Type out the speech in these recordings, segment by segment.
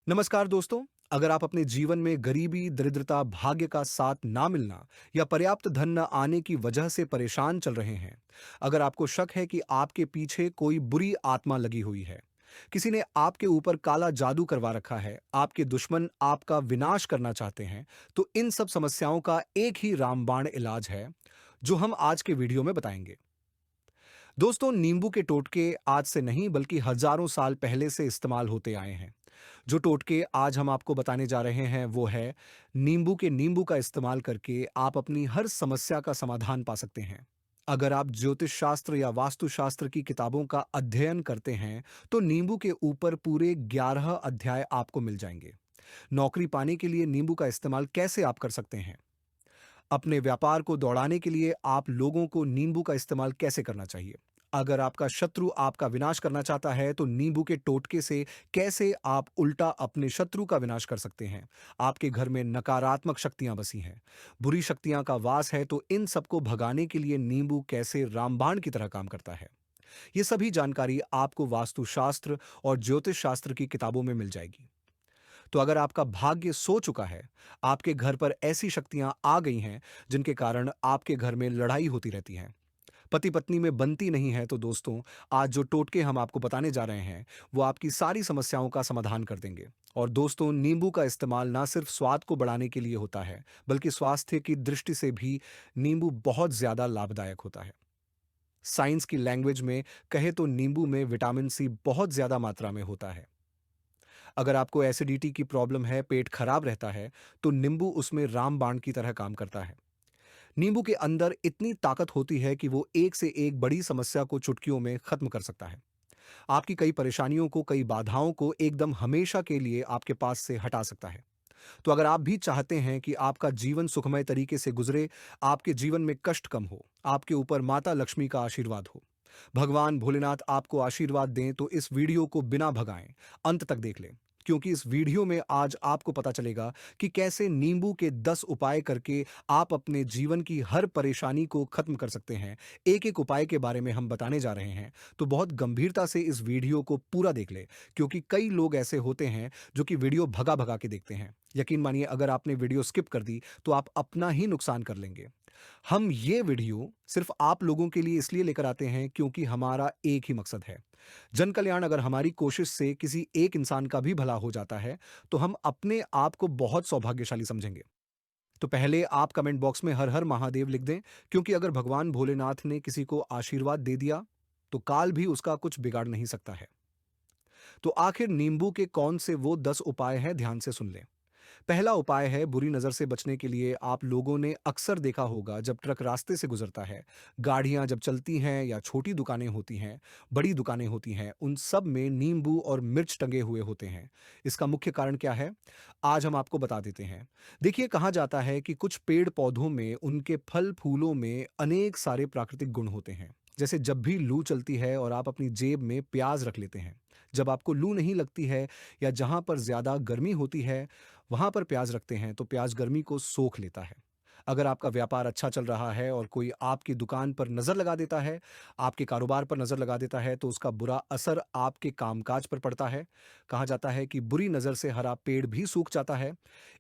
नमस्कार दोस्तों। अगर आप अपने जीवन में गरीबी, दरिद्रता, भाग्य का साथ ना मिलना या पर्याप्त धन न आने की वजह से परेशान चल रहे हैं, अगर आपको शक है कि आपके पीछे कोई बुरी आत्मा लगी हुई है, किसी ने आपके ऊपर काला जादू करवा रखा है, आपके दुश्मन आपका विनाश करना चाहते हैं, तो इन सब समस्याओं का एक ही रामबाण इलाज है, जो हम आज के वीडियो में बताएंगे। दोस्तों, नींबू के टोटके आज से नहीं बल्कि हजारों साल पहले से इस्तेमाल होते आए हैं। जो टोटके आज हम आपको बताने जा रहे हैं वो है नींबू के नींबू का इस्तेमाल करके आप अपनी हर समस्या का समाधान पा सकते हैं। अगर आप ज्योतिष शास्त्र या वास्तु शास्त्र की किताबों का अध्ययन करते हैं तो नींबू के ऊपर पूरे 11 अध्याय आपको मिल जाएंगे। नौकरी पाने के लिए नींबू का इस्तेमाल कैसे आप कर सकते हैं, अपने व्यापार को दौड़ाने के लिए आप लोगों को नींबू का इस्तेमाल कैसे करना चाहिए, अगर आपका शत्रु आपका विनाश करना चाहता है तो नींबू के टोटके से कैसे आप उल्टा अपने शत्रु का विनाश कर सकते हैं। आपके घर में नकारात्मक शक्तियां बसी हैं, बुरी शक्तियां का वास है, तो इन सबको भगाने के लिए नींबू कैसे रामबाण की तरह काम करता है। ये सभी जानकारी आपको वास्तुशास्त्र और ज्योतिष शास्त्र की किताबों में मिल जाएगी। तो अगर आपका भाग्य सो चुका है, आपके घर पर ऐसी शक्तियां आ गई हैं जिनके कारण आपके घर में लड़ाई होती रहती है, पति पत्नी में बनती नहीं है, तो दोस्तों, आज जो टोटके हम आपको बताने जा रहे हैं वो आपकी सारी समस्याओं का समाधान कर देंगे। और दोस्तों, नींबू का इस्तेमाल ना सिर्फ स्वाद को बढ़ाने के लिए होता है बल्कि स्वास्थ्य की दृष्टि से भी नींबू बहुत ज्यादा लाभदायक होता है। साइंस की लैंग्वेज में कहे तो नींबू में विटामिन सी बहुत ज्यादा मात्रा में होता है। अगर आपको एसिडिटी की प्रॉब्लम है, पेट खराब रहता है, तो नींबू उसमें रामबाण की तरह काम करता है। नींबू के अंदर इतनी ताकत होती है कि वो एक से एक बड़ी समस्या को चुटकियों में खत्म कर सकता है। आपकी कई परेशानियों को, कई बाधाओं को एकदम हमेशा के लिए आपके पास से हटा सकता है। तो अगर आप भी चाहते हैं कि आपका जीवन सुखमय तरीके से गुजरे, आपके जीवन में कष्ट कम हो, आपके ऊपर माता लक्ष्मी का आशीर्वाद हो, भगवान भोलेनाथ आपको आशीर्वाद दें, तो इस वीडियो को बिना भगाएं अंत तक देख लें। क्योंकि इस वीडियो में आज आपको पता चलेगा कि कैसे नींबू के 10 उपाय करके आप अपने जीवन की हर परेशानी को खत्म कर सकते हैं। एक एक उपाय के बारे में हम बताने जा रहे हैं, तो बहुत गंभीरता से इस वीडियो को पूरा देख ले। क्योंकि कई लोग ऐसे होते हैं जो कि वीडियो भगा भगा के देखते हैं। यकीन मानिए, अगर आपने वीडियो स्किप कर दी तो आप अपना ही नुकसान कर लेंगे। हम ये वीडियो सिर्फ आप लोगों के लिए इसलिए लेकर आते हैं क्योंकि हमारा एक ही मकसद है, जन कल्याण। अगर हमारी कोशिश से किसी एक इंसान का भी भला हो जाता है तो हम अपने आप को बहुत सौभाग्यशाली समझेंगे। तो पहले आप कमेंट बॉक्स में हर हर महादेव लिख दें, क्योंकि अगर भगवान भोलेनाथ ने किसी को आशीर्वाद दे दिया तो काल भी उसका कुछ बिगाड़ नहीं सकता है। तो आखिर नींबू के कौन से वो 10 उपाय हैं, ध्यान से सुन लें। पहला उपाय है बुरी नज़र से बचने के लिए। आप लोगों ने अक्सर देखा होगा, जब ट्रक रास्ते से गुजरता है, गाड़ियां जब चलती हैं या छोटी दुकानें होती हैं, बड़ी दुकानें होती हैं, उन सब में नींबू और मिर्च टंगे हुए होते हैं। इसका मुख्य कारण क्या है, आज हम आपको बता देते हैं। देखिए, कहा जाता है कि कुछ पेड़ पौधों में, उनके फल फूलों में अनेक सारे प्राकृतिक गुण होते हैं। जैसे जब भी लू चलती है और आप अपनी जेब में प्याज रख लेते हैं, जब आपको लू नहीं लगती है या जहां पर ज्यादा गर्मी होती है वहां पर प्याज रखते हैं, तो प्याज गर्मी को सोख लेता है। अगर आपका व्यापार अच्छा चल रहा है और कोई आपकी दुकान पर नजर लगा देता है, आपके कारोबार पर नजर लगा देता है, तो उसका बुरा असर आपके कामकाज पर पड़ता है। कहा जाता है कि बुरी नजर से हरा पेड़ भी सूख जाता है।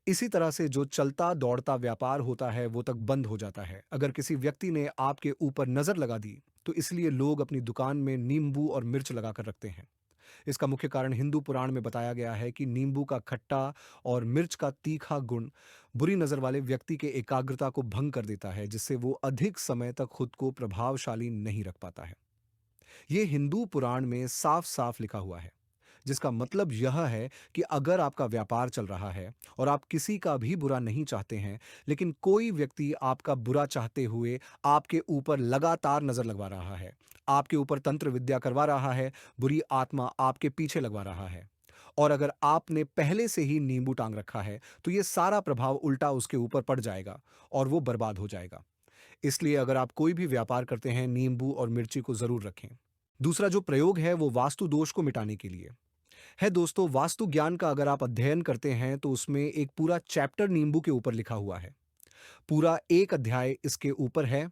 इसी तरह से जो चलता दौड़ता व्यापार होता है वो तक बंद हो जाता है। अगर किसी व्यक्ति ने आपके ऊपर नजर लगा दी, तो इसलिए लोग अपनी दुकान में नींबू और मिर्च लगाकर रखते हैं। इसका मुख्य कारण हिंदू पुराण में बताया गया है कि नींबू का खट्टा और मिर्च का तीखा गुण बुरी नजर वाले व्यक्ति के एकाग्रता को भंग कर देता है, जिससे वो अधिक समय तक खुद को प्रभावशाली नहीं रख पाता है। ये हिंदू पुराण में साफ साफ लिखा हुआ है, जिसका मतलब यह है कि अगर आपका व्यापार चल रहा है और आप किसी का भी बुरा नहीं चाहते हैं, लेकिन कोई व्यक्ति आपका बुरा चाहते हुए आपके ऊपर लगातार नजर लगवा रहा है, आपके ऊपर तंत्र विद्या करवा रहा है, बुरी आत्मा आपके पीछे लगवा रहा है, और अगर आपने पहले से ही नींबू टांग रखा है, तो ये सारा प्रभाव उल्टा उसके ऊपर पड़ जाएगा और वो बर्बाद हो जाएगा। इसलिए अगर आप कोई भी व्यापार करते हैं, नींबू और मिर्ची को जरूर रखें। दूसरा जो प्रयोग है वो वास्तु दोष को मिटाने के लिए है। दोस्तों, वास्तु ज्ञान का अगर आप अध्ययन करते हैं तो उसमें एक पूरा चैप्टर नींबू के ऊपर लिखा हुआ है। पूरा एक अध्याय इसके ऊपर है।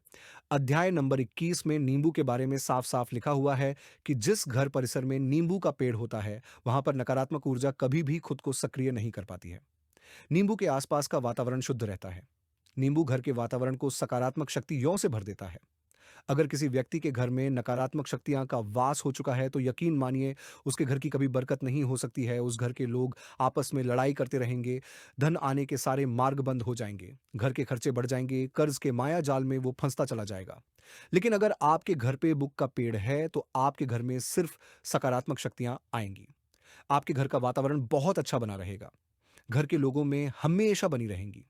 अध्याय नंबर 21 में नींबू के बारे में साफ-साफ लिखा हुआ है कि जिस घर परिसर में नींबू का पेड़ होता है, वहाँ पर नकारात्मक ऊर्जा कभी भी खुद को सक्रिय नहीं कर पाती है। नींबू के आसपास का वातावरण शुद्ध रहता है। नींबू घर के वातावरण को सकारात्मक शक्तियों से भर देता है। अगर किसी व्यक्ति के घर में नकारात्मक शक्तियाँ का वास हो चुका है, तो यकीन मानिए उसके घर की कभी बरकत नहीं हो सकती है। उस घर के लोग आपस में लड़ाई करते रहेंगे, धन आने के सारे मार्ग बंद हो जाएँगे, घर के खर्चे बढ़ जाएँगे, कर्ज़ के माया जाल में वो फँसता चला जाएगा। लेकिन अगर आपके घर पे बुक का पेड़ है, तो आपके घर में सिर्फ़ सकारात्मक शक्तियाँ आएँगी। आपके घर का वातावरण बहुत अच्छा बना रहेगा। घर के लोगों में हमेशा बनी रहेंगी।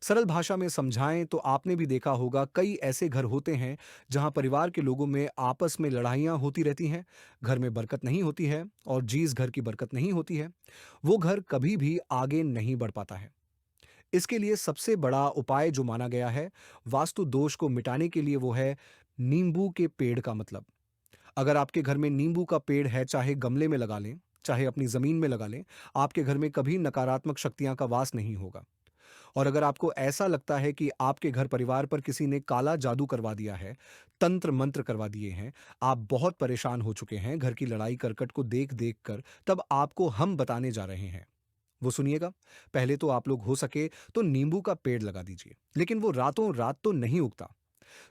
सरल भाषा में समझाएं तो आपने भी देखा होगा कई ऐसे घर होते हैं जहां परिवार के लोगों में आपस में लड़ाइयां होती रहती हैं, घर में बरकत नहीं होती है और जिस घर की बरकत नहीं होती है, वो घर कभी भी आगे नहीं बढ़ पाता है। इसके लिए सबसे बड़ा उपाय जो माना गया है वास्तु दोष को मिटाने के लिए वो है नींबू के पेड़ का मतलब। अगर आपके घर में नींबू का पेड़ है, चाहे गमले में लगा लें, चाहे अपनी जमीन में लगा लें, आपके घर में कभी नकारात्मक शक्तियां का वास नहीं होगा। और अगर आपको ऐसा लगता है कि आपके घर परिवार पर किसी ने काला जादू करवा दिया है, तंत्र मंत्र करवा दिए हैं, आप बहुत परेशान हो चुके हैं घर की लड़ाई करकट को देख देख कर, तब आपको हम बताने जा रहे हैं। वो सुनिएगा। पहले तो आप लोग हो सके तो नींबू का पेड़ लगा दीजिए, लेकिन वो रातों रात तो नहीं उगता।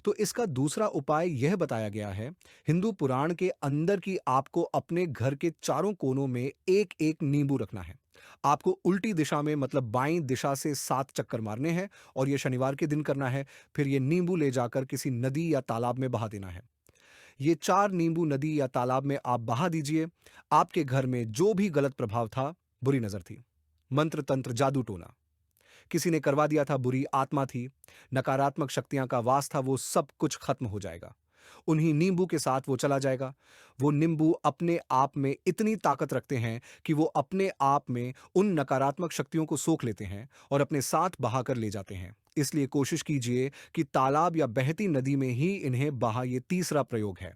तो इसका दूसरा उपाय यह बताया गया है, हिंदू पुराण के अंदर की आपको अपने घर के चारों कोनों में एक एक नींबू रखना है। आपको उल्टी दिशा में मतलब बाईं दिशा से 7 चक्कर मारने हैं और ये शनिवार के दिन करना है। फिर ये नींबू ले जाकर किसी नदी या तालाब में बहा देना है। ये 4 नींबू नदी या तालाब में आप बहा दीजिए। आपके घर में जो भी गलत प्रभाव था, बुरी नजर थी, मंत्र तंत्र जादू टोना किसी ने करवा दिया था, बुरी आत्मा थी, नकारात्मक शक्तियां का वास था, वो सब कुछ खत्म हो जाएगा। उन्हीं नींबू के साथ वो चला जाएगा। वो नींबू अपने आप में इतनी ताकत रखते हैं कि वो अपने आप में उन नकारात्मक शक्तियों को सोख लेते हैं और अपने साथ बहाकर ले जाते हैं। इसलिए कोशिश कीजिए कि तालाब या बहती नदी में ही इन्हें बहा, ये तीसरा प्रयोग है।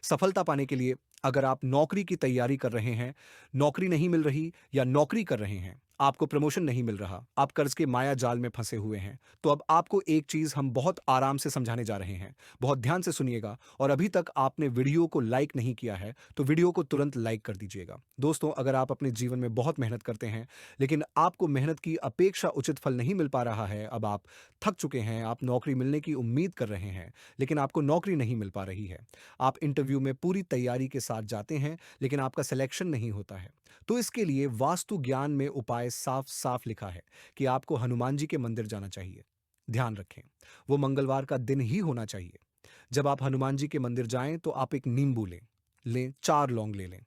सफलता पाने के लिए अगर आप नौकरी की तैयारी कर रहे हैं, नौकरी नहीं मिल रही या नौकरी कर रहे हैं, आपको प्रमोशन नहीं मिल रहा, आप कर्ज के माया जाल में फंसे हुए हैं, तो अब आपको एक चीज हम बहुत आराम से समझाने जा रहे हैं। बहुत ध्यान से सुनिएगा और अभी तक आपने वीडियो को लाइक नहीं किया है, तो वीडियो को तुरंत लाइक कर दीजिएगा। दोस्तों, अगर आप अपने जीवन में बहुत मेहनत करते हैं, लेकिन आपको मेहनत की अपेक्षा उचित फल नहीं मिल पा रहा है, अब आप थक चुके हैं, आप नौकरी मिलने की उम्मीद कर रहे हैं, लेकिन आपको नौकरी नहीं मिल पा रही है, आप इंटरव्यू में पूरी तैयारी के साथ जाते हैं, लेकिन आपका सिलेक्शन नहीं होता है, तो इसके लिए वास्तु ज्ञान में उपाय साफ साफ लिखा है कि आपको हनुमान जी के मंदिर जाना चाहिए। ध्यान रखें, वो मंगलवार का दिन ही होना चाहिए। जब आप हनुमान जी के मंदिर जाएं तो आप एक नींबू लें, 4 लौंग ले लें।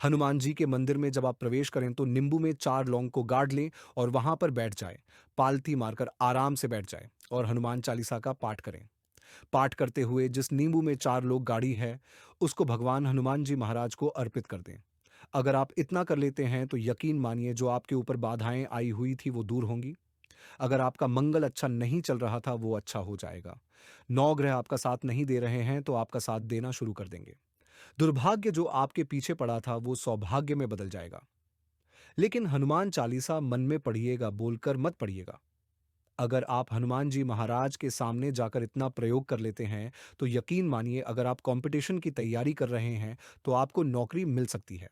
हनुमान जी के मंदिर में जब आप प्रवेश करें तो नींबू में 4 लौंग को गाड़ लें और वहां पर बैठ जाए, पालथी मारकर आराम से बैठ जाए और हनुमान चालीसा का पाठ करें। पाठ करते हुए जिस नींबू में 4 लोग गाड़ी है, उसको भगवान हनुमान जी महाराज को अर्पित कर दें। अगर आप इतना कर लेते हैं तो यकीन मानिए जो आपके ऊपर बाधाएं आई हुई थी वो दूर होंगी। अगर आपका मंगल अच्छा नहीं चल रहा था वो अच्छा हो जाएगा। 9 ग्रह आपका साथ नहीं दे रहे हैं तो आपका साथ देना शुरू कर देंगे। दुर्भाग्य जो आपके पीछे पड़ा था वो सौभाग्य में बदल जाएगा। लेकिन हनुमान चालीसा मन में पढ़िएगा, बोलकर मत पढ़िएगा। अगर आप हनुमान जी महाराज के सामने जाकर इतना प्रयोग कर लेते हैं, तो यकीन मानिए अगर आप कंपटीशन की तैयारी कर रहे हैं, तो आपको नौकरी मिल सकती है।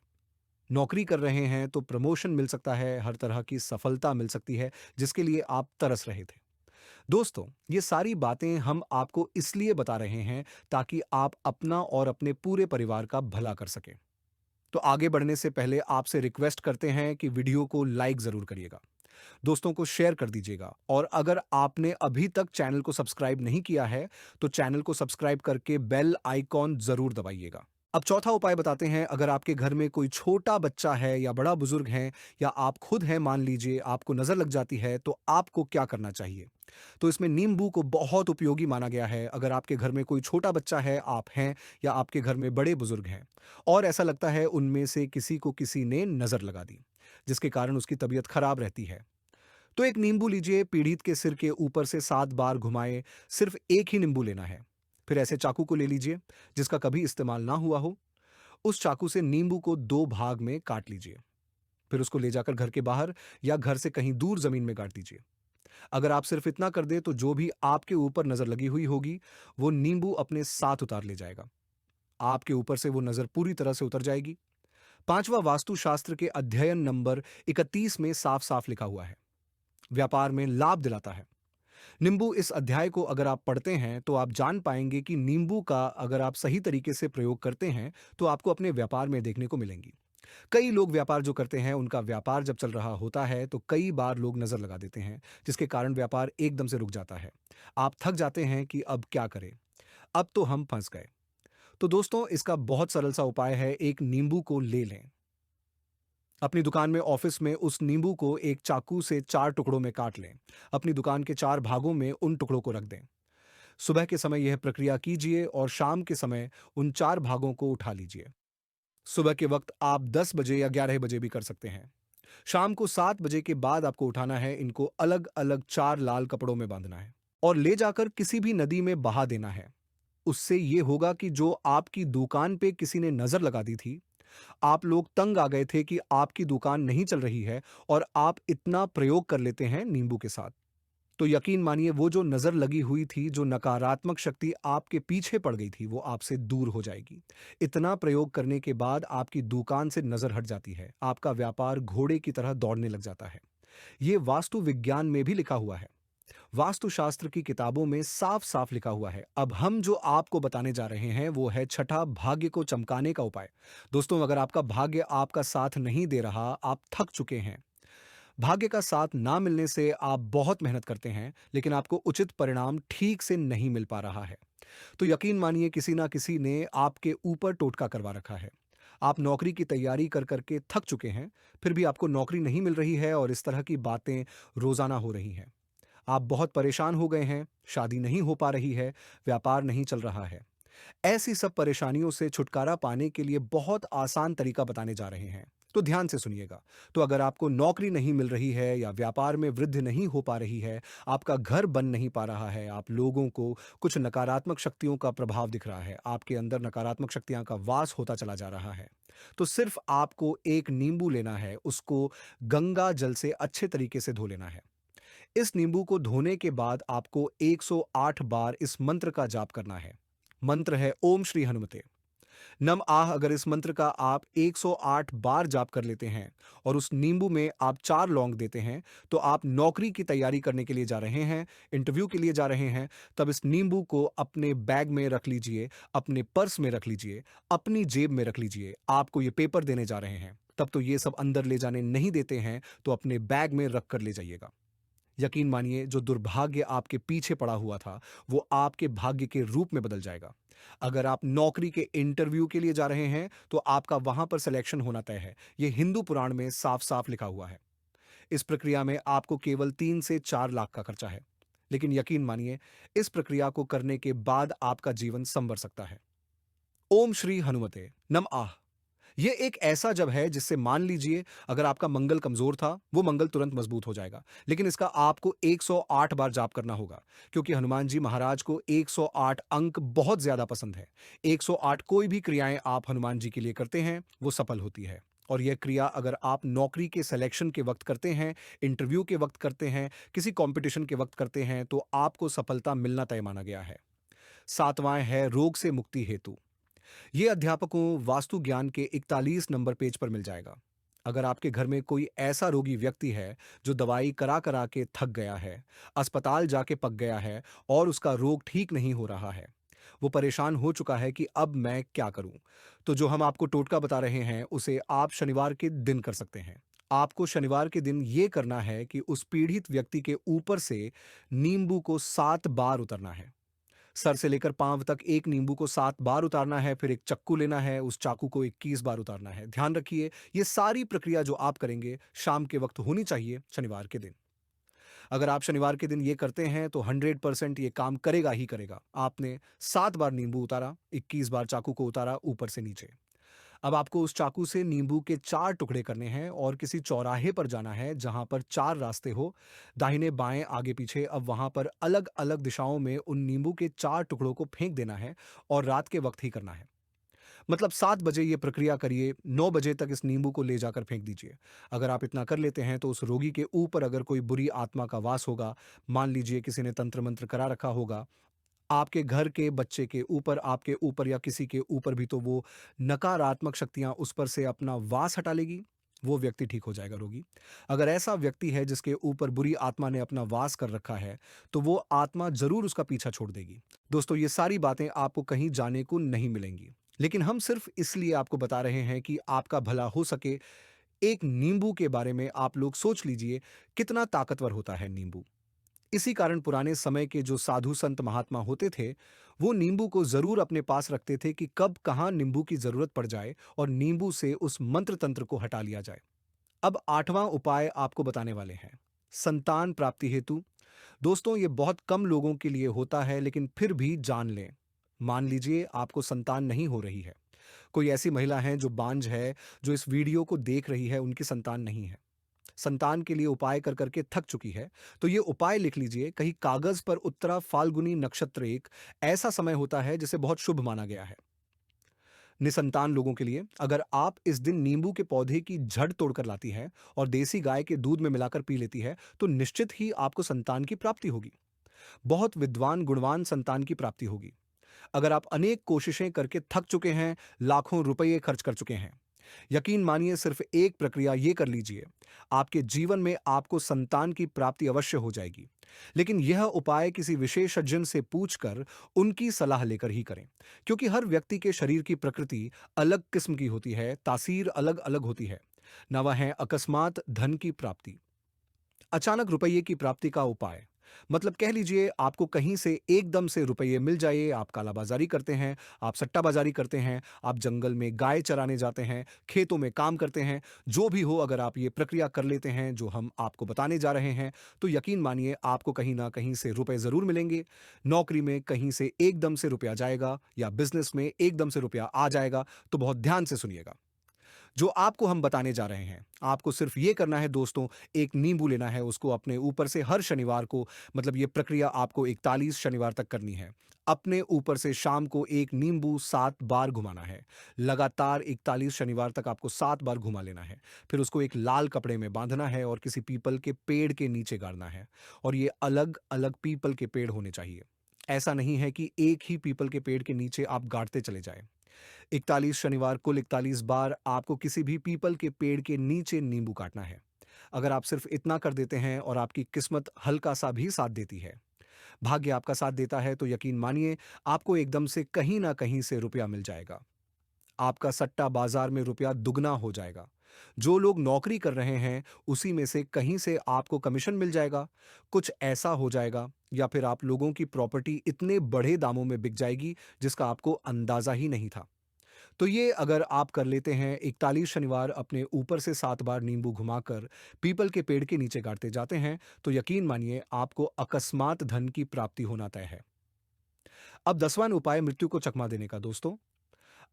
नौकरी कर रहे हैं तो प्रमोशन मिल सकता है, हर तरह की सफलता मिल सकती है, जिसके लिए आप तरस रहे थे। दोस्तों, ये सारी बातें हम आपको इसलिए बता रहे हैं ताकि आप अपना और अपने पूरे परिवार का भला कर सकें। तो आगे बढ़ने से पहले आपसे रिक्वेस्ट करते हैं कि वीडियो को लाइक ज़रूर करिएगा। दोस्तों को शेयर कर दीजिएगा और अगर आपने अभी तक चैनल को सब्सक्राइब नहीं किया है, तो चैनल को सब्सक्राइब करके बेल आइकॉन ज़रूर दबाइएगा। अब चौथा उपाय बताते हैं। अगर आपके घर में कोई छोटा बच्चा है या बड़ा बुजुर्ग है या आप खुद हैं, मान लीजिए आपको नज़र लग जाती है, तो आपको क्या करना चाहिए? तो इसमें नींबू को बहुत उपयोगी माना गया है। अगर आपके घर में कोई छोटा बच्चा है, आप हैं या आपके घर में बड़े बुजुर्ग हैं और ऐसा लगता है उनमें से किसी को किसी ने नज़र लगा दी, जिसके कारण उसकी तबीयत खराब रहती है, तो एक नींबू लीजिए, पीड़ित के सिर के ऊपर से 7 बार घुमाएं। सिर्फ एक ही नींबू लेना है। फिर ऐसे चाकू को ले लीजिए जिसका कभी इस्तेमाल ना हुआ हो। उस चाकू से नींबू को 2 भाग में काट लीजिए। फिर उसको ले जाकर घर के बाहर या घर से कहीं दूर जमीन में गाड़ दीजिए। अगर आप सिर्फ इतना कर दें तो जो भी आपके ऊपर नज़र लगी हुई होगी, वो नींबू अपने साथ उतार ले जाएगा। आपके ऊपर से वो नज़र पूरी तरह से उतर जाएगी। पांचवा वास्तुशास्त्र के अध्ययन नंबर 31 में साफ-साफ लिखा हुआ है, व्यापार में लाभ दिलाता है। नींबू इस अध्याय को अगर आप पढ़ते हैं तो आप जान पाएंगे कि नींबू का अगर आप सही तरीके से प्रयोग करते हैं तो आपको अपने व्यापार में देखने को मिलेंगी। कई लोग व्यापार जो करते हैं उनका व्यापार जब चल रहा होता है तो कई बार लोग नजर लगा देते हैं, जिसके कारण व्यापार एकदम से रुक जाता है। आप थक जाते हैं कि अब क्या करें, अब तो हम फंस गए। तो दोस्तों, इसका बहुत सरल सा उपाय है, एक नींबू को ले लें। अपनी दुकान में, ऑफिस में उस नींबू को एक चाकू से 4 टुकड़ों में काट लें। अपनी दुकान के 4 भागों में उन टुकड़ों को रख दें। सुबह के समय यह प्रक्रिया कीजिए और शाम के समय उन 4 भागों को उठा लीजिए। सुबह के वक्त आप 10 बजे या 11 बजे भी कर सकते हैं। शाम को 7 बजे के बाद आपको उठाना है, इनको अलग-अलग 4 लाल कपड़ों में बांधना है और ले जाकर किसी भी नदी में बहा देना है। उससे ये होगा कि जो आपकी दुकान पे किसी ने नज़र लगा दी थी, आप लोग तंग आ गए थे कि आपकी दुकान नहीं चल रही है और आप इतना प्रयोग कर लेते हैं नींबू के साथ। तो यकीन मानिए, वो जो नज़र लगी हुई थी, जो नकारात्मक शक्ति आपके पीछे पड़ गई थी, वो आपसे दूर हो जाएगी। इतना प्रयोग करने के बाद आपकी दुकान से नज़र हट जाती है, आपका व्यापार घोड़े की तरह दौड़ने लग जाता है। ये वास्तु विज्ञान में भी लिखा हुआ है। वास्तुशास्त्र की किताबों में साफ-साफ लिखा हुआ है। अब हम जो आपको बताने जा रहे हैं, वो है छठा भाग्य को चमकाने का उपाय। दोस्तों, अगर आपका भाग्य आपका साथ नहीं दे रहा, आप थक चुके हैं, भाग्य का साथ ना मिलने से आप बहुत मेहनत करते हैं, लेकिन आपको उचित परिणाम ठीक से नहीं मिल पा रहा है, तो यकीन मानिए किसी ना किसी ने आपके ऊपर टोटका करवा रखा है। आप नौकरी की तैयारी कर करके थक चुके हैं, फिर भी आपको नौकरी नहीं मिल रही है और इस तरह की बातें रोज़ाना हो रही हैं। आप बहुत परेशान हो गए हैं, शादी नहीं हो पा रही है, व्यापार नहीं चल रहा है। ऐसी सब परेशानियों से छुटकारा पाने के लिए बहुत आसान तरीका बताने जा रहे हैं। तो ध्यान से सुनिएगा। तो अगर आपको नौकरी नहीं मिल रही है या व्यापार में वृद्धि नहीं हो पा रही है, आपका घर बन नहीं पा रहा है, आप लोगों को कुछ नकारात्मक शक्तियों का प्रभाव दिख रहा है, आपके अंदर नकारात्मक शक्तियां का वास होता चला जा रहा है, तो सिर्फ आपको एक नींबू लेना है, उसको गंगा जल से अच्छे तरीके से धो लेना है। इस नींबू को धोने के बाद आपको 108 बार इस मंत्र का जाप करना है। मंत्र है ओम श्री हनुमते नम आह। अगर इस मंत्र का आप 108 बार जाप कर लेते हैं और उस नींबू में आप 4 लौंग देते हैं, तो आप नौकरी की तैयारी करने के लिए जा रहे हैं, इंटरव्यू के लिए जा रहे हैं, तब इस नींबू को अपने बैग में रख लीजिए, अपने पर्स में रख लीजिए, अपनी जेब में रख लीजिए। आपको ये पेपर देने जा रहे हैं, तब तो ये सब अंदर ले जाने नहीं देते हैं, तो अपने बैग में रख कर ले जाइएगा। यकीन मानिए, जो दुर्भाग्य आपके पीछे पड़ा हुआ था, वो आपके भाग्य के रूप में बदल जाएगा। अगर आप नौकरी के इंटरव्यू के लिए जा रहे हैं, तो आपका वहां पर सिलेक्शन होना तय है। ये हिंदू पुराण में साफ-साफ लिखा हुआ है। इस प्रक्रिया में आपको केवल 3 से 4 लाख का खर्चा है। लेकिन यकीन मानिए, इस प्रक्रिया को करने के बाद आपका जीवन संवर सकता है। ओम श्री हनुमते नम आह। ये एक ऐसा जप है जिससे, मान लीजिए, अगर आपका मंगल कमजोर था, वो मंगल तुरंत मजबूत हो जाएगा। लेकिन इसका आपको 108 बार जाप करना होगा, क्योंकि हनुमान जी महाराज को 108 अंक बहुत ज्यादा पसंद है। 108 कोई भी क्रियाएं आप हनुमान जी के लिए करते हैं, वो सफल होती है। और यह क्रिया अगर आप नौकरी के सिलेक्शन के वक्त करते हैं, इंटरव्यू के वक्त करते हैं, किसी कंपटीशन के वक्त करते हैं, तो आपको सफलता मिलना तय माना गया है। सातवां है रोग से मुक्ति हेतु। ये अध्यापकों वास्तु ज्ञान के 41 नंबर पेज पर मिल जाएगा। अगर आपके घर में कोई ऐसा रोगी व्यक्ति है जो दवाई करा करा के थक गया है, अस्पताल जाके पक गया है और उसका रोग ठीक नहीं हो रहा है, वो परेशान हो चुका है कि अब मैं क्या करूं, तो जो हम आपको टोटका बता रहे हैं उसे आप शनिवार के दिन कर सकते हैं। आपको शनिवार के दिन ये करना है कि उस पीड़ित व्यक्ति के ऊपर से नींबू को 7 बार उतरना है। सर से लेकर पाँव तक एक नींबू को 7 बार उतारना है, फिर एक चाकू लेना है, उस चाकू को 21 बार उतारना है। ध्यान रखिए, ये सारी प्रक्रिया जो आप करेंगे, शाम के वक्त होनी चाहिए शनिवार के दिन। अगर आप शनिवार के दिन ये करते हैं तो 100% ये काम करेगा ही करेगा। आपने 7 बार नींबू उतारा, 21 बार चाकू को उतारा ऊपर से नीचे। अब आपको उस चाकू से नींबू के 4 टुकड़े करने हैं और किसी चौराहे पर जाना है जहां पर 4 रास्ते हो, दाहिने बाएं आगे पीछे। अब वहां पर अलग अलग दिशाओं में उन नींबू के 4 टुकड़ों को फेंक देना है और रात के वक्त ही करना है। मतलब 7 बजे ये प्रक्रिया करिए, 9 बजे तक इस नींबू को ले जाकर फेंक दीजिए। अगर आप इतना कर लेते हैं तो उस रोगी के ऊपर अगर कोई बुरी आत्मा का वास होगा, मान लीजिए किसी ने तंत्र मंत्र करा रखा होगा, आपके घर के बच्चे के ऊपर, आपके ऊपर या किसी के ऊपर भी, तो वो नकारात्मक शक्तियाँ उस पर से अपना वास हटा लेगी, वो व्यक्ति ठीक हो जाएगा, रोगी। अगर ऐसा व्यक्ति है जिसके ऊपर बुरी आत्मा ने अपना वास कर रखा है, तो वो आत्मा ज़रूर उसका पीछा छोड़ देगी। दोस्तों, ये सारी बातें आपको कहीं जाने को नहीं मिलेंगी, लेकिन हम सिर्फ़ इसलिए आपको बता रहे हैं कि आपका भला हो सके। एक नींबू के बारे में आप लोग सोच लीजिए, कितना ताकतवर होता है नींबू। इसी कारण पुराने समय के जो साधु संत महात्मा होते थे, वो नींबू को जरूर अपने पास रखते थे कि कब कहाँ नींबू की जरूरत पड़ जाए और नींबू से उस मंत्र तंत्र को हटा लिया जाए। अब 8वां उपाय आपको बताने वाले हैं, संतान प्राप्ति हेतु। दोस्तों, ये बहुत कम लोगों के लिए होता है, लेकिन फिर भी जान लें। मान लीजिए आपको संतान नहीं हो रही है, कोई ऐसी महिला है जो बांझ है, जो इस वीडियो को देख रही है, उनकी संतान नहीं है, संतान के लिए उपाय कर करके थक चुकी है, तो ये उपाय लिख लीजिए कहीं कागज पर। उत्तरा फाल्गुनी नक्षत्र एक ऐसा समय होता है जिसे बहुत शुभ माना गया है निसंतान लोगों के लिए। अगर आप इस दिन नींबू के पौधे की जड़ तोड़कर लाती है और देसी गाय के दूध में मिलाकर पी लेती है, तो निश्चित ही आपको संतान की प्राप्ति होगी। बहुत विद्वान गुणवान संतान की प्राप्ति होगी। अगर आप अनेक कोशिशें करके थक चुके हैं, लाखों रुपए खर्च कर चुके हैं, यकीन मानिए सिर्फ एक प्रक्रिया ये कर लीजिए, आपके जीवन में आपको संतान की प्राप्ति अवश्य हो जाएगी। लेकिन यह उपाय किसी विशेषज्ञ से पूछकर, उनकी सलाह लेकर ही करें, क्योंकि हर व्यक्ति के शरीर की प्रकृति अलग किस्म की होती है, तासीर अलग अलग होती है। नवा है अकस्मात धन की प्राप्ति, अचानक रुपये की प्राप्ति का उपाय। मतलब कह लीजिए आपको कहीं से एकदम से रुपये मिल जाए, आप कालाबाजारी करते हैं, आप सट्टाबाजारी करते हैं, आप जंगल में गाय चराने जाते हैं, खेतों में काम करते हैं, जो भी हो, अगर आप ये प्रक्रिया कर लेते हैं जो हम आपको बताने जा रहे हैं, तो यकीन मानिए आपको कहीं ना कहीं से रुपए जरूर मिलेंगे। नौकरी में कहीं से एकदम से रुपया जाएगा या बिजनेस में एकदम से रुपया आ जाएगा। तो बहुत ध्यान से सुनिएगा जो आपको हम बताने जा रहे हैं। आपको सिर्फ ये करना है दोस्तों, एक नींबू लेना है, उसको अपने ऊपर से हर शनिवार को, मतलब ये प्रक्रिया आपको 41 शनिवार तक करनी है। अपने ऊपर से शाम को एक नींबू 7 बार घुमाना है। लगातार 41 शनिवार तक आपको 7 बार घुमा लेना है। फिर उसको एक लाल कपड़े में बांधना है और किसी पीपल के पेड़ के नीचे गाड़ना है। और ये अलग-अलग पीपल के पेड़ होने चाहिए। ऐसा नहीं है कि एक ही पीपल के पेड़ के नीचे आप गाड़ते चले जाएं। 41 शनिवार कुल 41 बार आपको किसी भी पीपल के पेड़ के नीचे नींबू काटना है। अगर आप सिर्फ इतना कर देते हैं और आपकी किस्मत हल्का सा भी साथ देती है, भाग्य आपका साथ देता है, तो यकीन मानिए आपको एकदम से कहीं ना कहीं से रुपया मिल जाएगा। आपका सट्टा बाजार में रुपया दुगना हो जाएगा। जो लोग नौकरी कर रहे हैं, उसी में से कहीं से आपको कमीशन मिल जाएगा। कुछ ऐसा हो जाएगा, या फिर आप लोगों की प्रॉपर्टी इतने बड़े दामों में बिक जाएगी जिसका आपको अंदाजा ही नहीं था। तो ये अगर आप कर लेते हैं, 41 शनिवार अपने ऊपर से 7 बार नींबू घुमाकर पीपल के पेड़ के नीचे गाड़ते जाते हैं, तो यकीन मानिए आपको अकस्मात धन की प्राप्ति होना तय है। अब 10वां उपाय मृत्यु को चकमा देने का दोस्तों।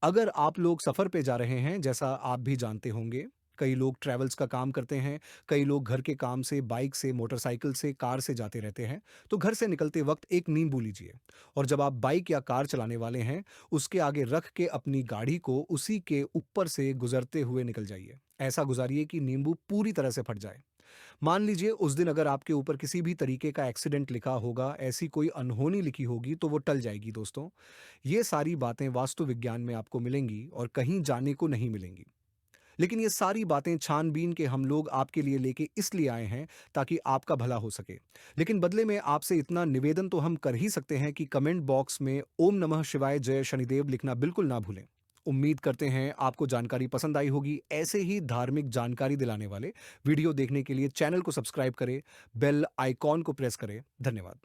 अगर आप लोग सफ़र पे जा रहे हैं, जैसा आप भी जानते होंगे, कई लोग ट्रैवल्स का काम करते हैं, कई लोग घर के काम से बाइक से, मोटरसाइकिल से, कार से जाते रहते हैं, तो घर से निकलते वक्त एक नींबू लीजिए और जब आप बाइक या कार चलाने वाले हैं, उसके आगे रख के अपनी गाड़ी को उसी के ऊपर से गुजरते हुए निकल जाइए। ऐसा गुजारिए कि नींबू पूरी तरह से फट जाए। मान लीजिए उस दिन अगर आपके ऊपर किसी भी तरीके का एक्सीडेंट लिखा होगा, ऐसी कोई अनहोनी लिखी होगी, तो वो टल जाएगी दोस्तों। ये सारी बातें वास्तु विज्ञान में आपको मिलेंगी और कहीं जाने को नहीं मिलेंगी। लेकिन ये सारी बातें छानबीन के हम लोग आपके लिए लेके इसलिए आए हैं ताकि आपका भला हो सके। लेकिन बदले में आपसे इतना निवेदन तो हम कर ही सकते हैं कि कमेंट बॉक्स में ओम नमः शिवाय जय शनिदेव लिखना बिल्कुल ना भूलें। उम्मीद करते हैं आपको जानकारी पसंद आई होगी। ऐसे ही धार्मिक जानकारी दिलाने वाले वीडियो देखने के लिए चैनल को सब्सक्राइब करें, बेल आइकॉन को प्रेस करें। धन्यवाद।